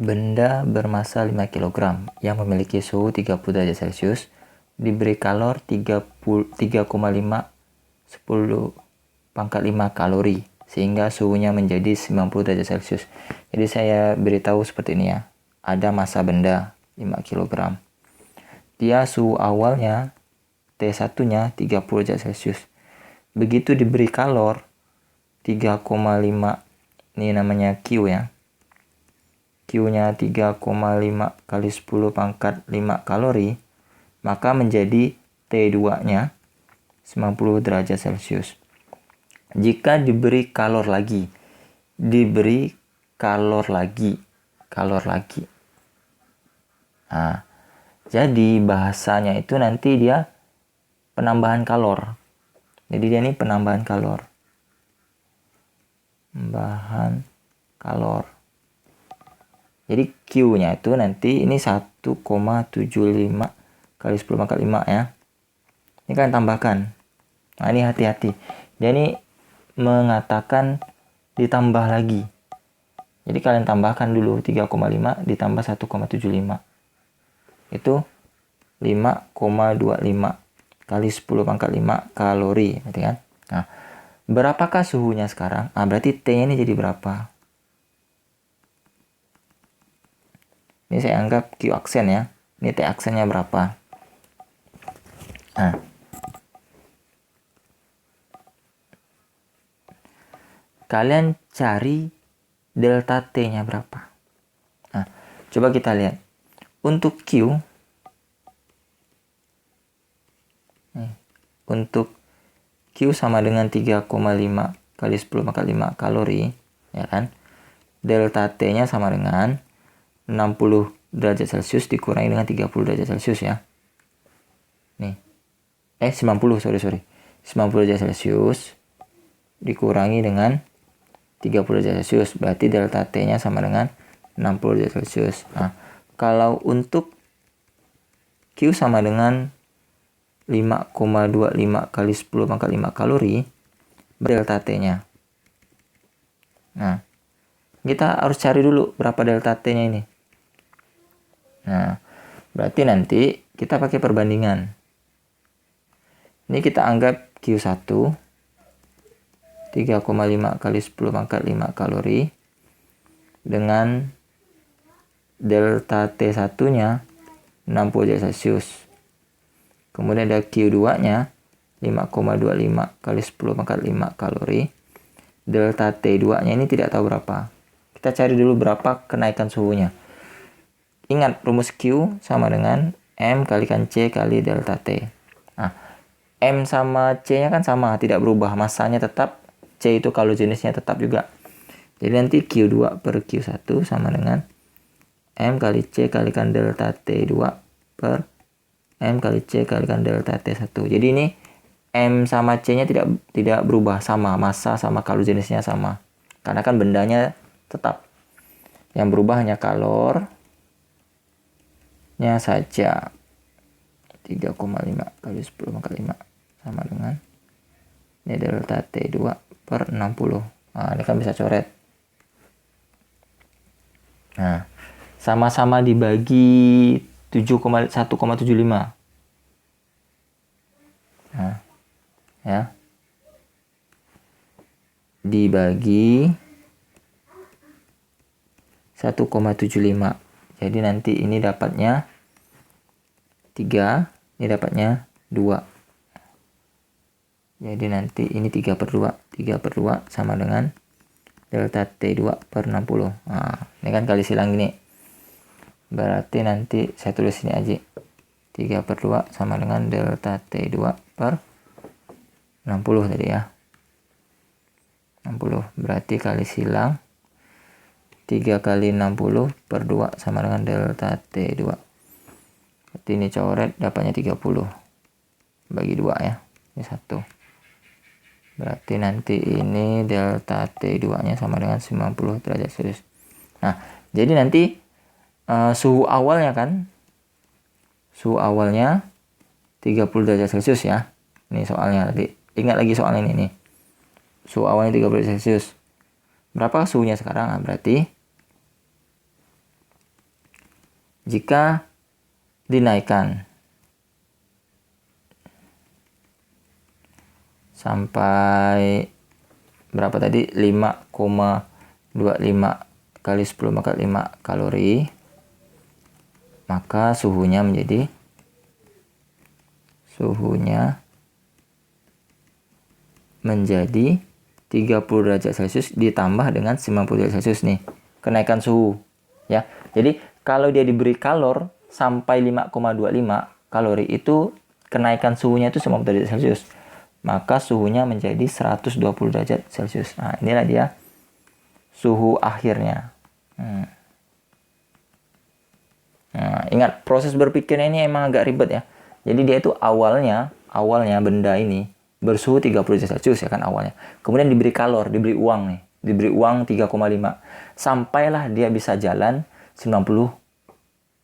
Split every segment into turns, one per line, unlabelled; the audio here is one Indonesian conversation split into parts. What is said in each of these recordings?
Benda bermassa 5 kg yang memiliki suhu 30 derajat Celcius diberi kalor 3,5 10 pangkat 5 kalori sehingga suhunya menjadi 90 derajat Celcius. Jadi saya beritahu seperti ini ya. Ada massa benda 5 kg. Dia suhu awalnya T1-nya 30 derajat Celcius. Begitu diberi kalor 3,5, ini namanya Q ya. Q-nya 3,5 kali 10 pangkat 5 kalori, maka menjadi T2-nya 90 derajat Celcius. Jika diberi kalor lagi, kalor lagi. Nah, jadi bahasanya itu nanti dia penambahan kalor. Jadi dia ini penambahan kalor. Tambahan kalor. Jadi Q-nya itu nanti ini 1,75 kali 10 pangkat 5 ya. Ini kalian tambahkan. Nah, ini hati-hati. Dia ini mengatakan ditambah lagi. Jadi kalian tambahkan dulu 3,5 ditambah 1,75. Itu 5,25 kali 10 pangkat 5 kalori. Berarti kan? Nah, berapakah suhunya sekarang? Nah, berarti T-nya ini jadi berapa? Ini saya anggap Q aksen ya. Ini T aksennya berapa? Nah, kalian cari delta T-nya berapa? Nah, coba kita lihat. Untuk Q, untuk Q sama dengan 3,5 kali 10 pangkat 5 kalori, ya kan? Delta T-nya sama dengan 60 derajat Celcius dikurangi dengan 30 derajat Celcius ya. Nih. 90, sorry. 90 derajat Celcius dikurangi dengan 30 derajat Celcius. Berarti delta T-nya sama dengan 60 derajat Celcius. Nah, kalau untuk Q sama dengan 5,25 kali 10 pangkat 5 kalori, delta T-nya. Nah, kita harus cari dulu berapa delta T-nya ini. Nah, berarti nanti kita pakai perbandingan. Ini kita anggap Q1 3,5 kali 10 pangkat 5 kalori dengan delta T1-nya 60 derajat Celcius. Kemudian ada Q2-nya 5,25 kali 10 pangkat 5 kalori. Delta T2-nya ini tidak tahu berapa. Kita cari dulu berapa kenaikan suhunya. Ingat rumus Q sama dengan M kalikan C kali delta T. Nah, M sama C-nya kan sama, tidak berubah. Massanya tetap, C itu kalau jenisnya tetap juga. Jadi nanti Q2 per Q1 sama dengan M kali C kalikan delta T2 per M kali C kalikan delta T1. Jadi ini M sama C-nya tidak berubah, sama. Massa sama kalau jenisnya sama. Karena kan bendanya tetap. Yang berubah hanya kalor saja. 3,5 kali 10 pangkat 5 sama dengan ini delta T2 per 60. Nah, ini kan bisa coret. Nah, sama-sama dibagi 1,75. Nah, ya. Dibagi 1,75. Jadi nanti ini dapatnya 3, ini dapatnya 2. Jadi nanti ini 3 per 2. 3 per 2 sama dengan delta T2 per 60. Nah, ini kan kali silang gini. Berarti nanti saya tulis ini aja. 3 per 2 sama dengan delta T2 per 60 tadi ya. 60. Berarti kali silang 3 kali 60 per 2 sama dengan delta T2. Berarti ini coret dapatnya 30. Bagi 2 ya. Ini 1. Berarti nanti ini delta T2-nya sama dengan 90 derajat Celcius. Nah, jadi nanti suhu awalnya kan. Suhu awalnya 30 derajat Celcius ya. Ini soalnya tadi. Ingat lagi soal ini nih. Suhu awalnya 30 derajat Celcius. Berapa suhunya sekarang? Nah, berarti Jika dinaikkan sampai berapa tadi? 5,25 kali 10 pangkat 5 kalori, maka suhunya menjadi 30 derajat Celcius ditambah dengan 90 derajat Celcius nih. Kenaikan suhu ya. Jadi kalau dia diberi kalor sampai 5,25 kalori itu kenaikan suhunya itu 90 derajat Celcius. Maka suhunya menjadi 120 derajat Celcius. Nah, inilah dia suhu akhirnya. Nah, ingat proses berpikirnya ini emang agak ribet ya. Jadi dia itu awalnya benda ini bersuhu 30 derajat Celcius ya kan awalnya. Kemudian diberi kalor, diberi uang nih. Diberi uang 3,5. Sampailah dia bisa jalan 90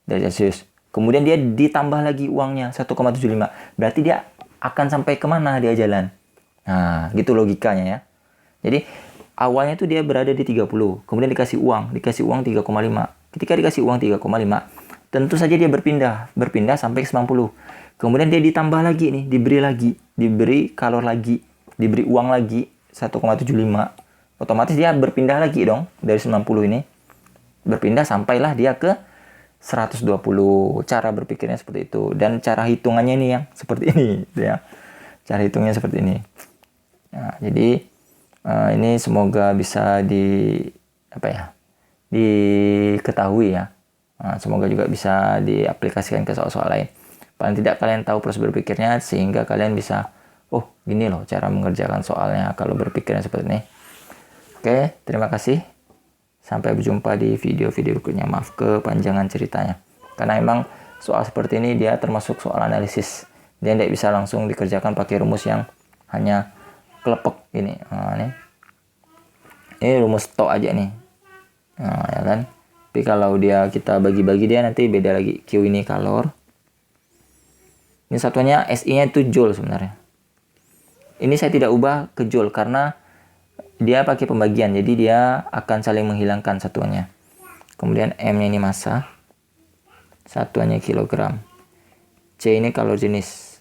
derajat Celcius. Kemudian dia ditambah lagi uangnya 1,75. Berarti dia akan sampai kemana dia jalan. Nah, gitu logikanya ya. Jadi awalnya tuh dia berada di 30. Kemudian dikasih uang 3,5. Ketika dikasih uang 3,5, tentu saja dia berpindah sampai ke 90. Kemudian dia ditambah lagi nih, diberi kalor lagi, diberi uang lagi 1,75. Otomatis dia berpindah lagi dong dari 90 ini. Berpindah sampailah dia ke 120. Cara berpikirnya seperti itu dan cara hitungannya ini yang seperti ini ya. Cara hitungnya seperti ini. Nah, jadi ini semoga bisa diketahui ya. Nah, semoga juga bisa diaplikasikan ke soal-soal lain. Paling tidak kalian tahu proses berpikirnya sehingga kalian bisa, oh gini loh cara mengerjakan soalnya kalau berpikirnya seperti ini. Oke, terima kasih. Sampai berjumpa di video-video berikutnya. Maaf kepanjangan ceritanya. Karena emang soal seperti ini dia termasuk soal analisis. Dia tidak bisa langsung dikerjakan pakai rumus yang hanya kelepek ini. Nah, ini rumus tok aja nih. Nah, ya kan? Tapi kalau kita bagi-bagi dia nanti beda lagi. Q ini kalor. Ini satuannya SI-nya itu joule sebenarnya. Ini saya tidak ubah ke joule karena dia pakai pembagian. Jadi dia akan saling menghilangkan satuannya. Kemudian M-nya ini massa. Satuannya kilogram. C ini kalor jenis.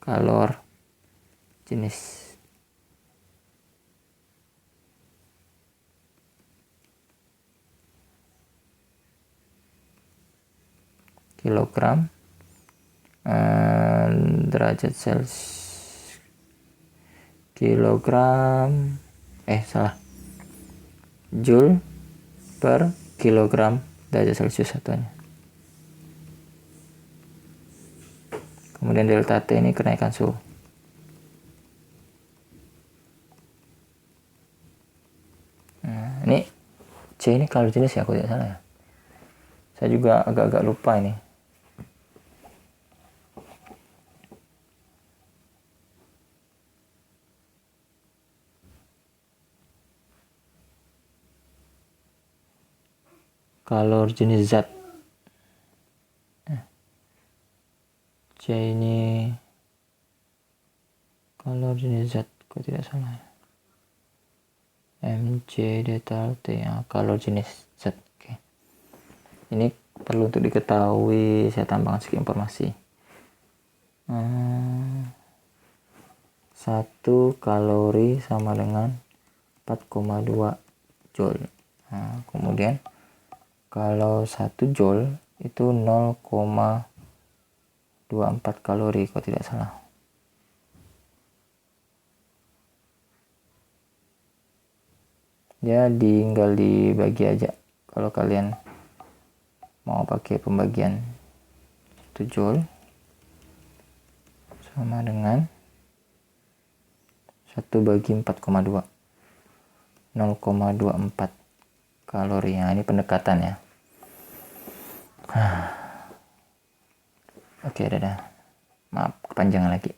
Kalor jenis. Kilogram. Derajat Celcius. Kilogram. Salah. Joule per kilogram derajat Celcius satuannya. Kemudian delta T ini kenaikan suhu. Nah, ini C ini kalor jenis ya, aku tidak salah ya. Saya juga agak-agak lupa ini. Kalor jenis zat. C ini kalor jenis zat, kok tidak salah. Mc delta T ya, kalor jenis zat. Oke. Ini perlu untuk diketahui, saya tambahkan sedikit informasi. 1 kalori sama dengan 4,2 joule. Nah, kemudian kalau 1 joule itu 0,24 kalori kalau tidak salah. Ya tinggal dibagi aja kalau kalian mau pakai pembagian. 1 joule sama dengan 1 bagi 4,2, 0,24 kalori. Nah, ini pendekatan ya. Oke, dadah. Maaf, kepanjangan lagi.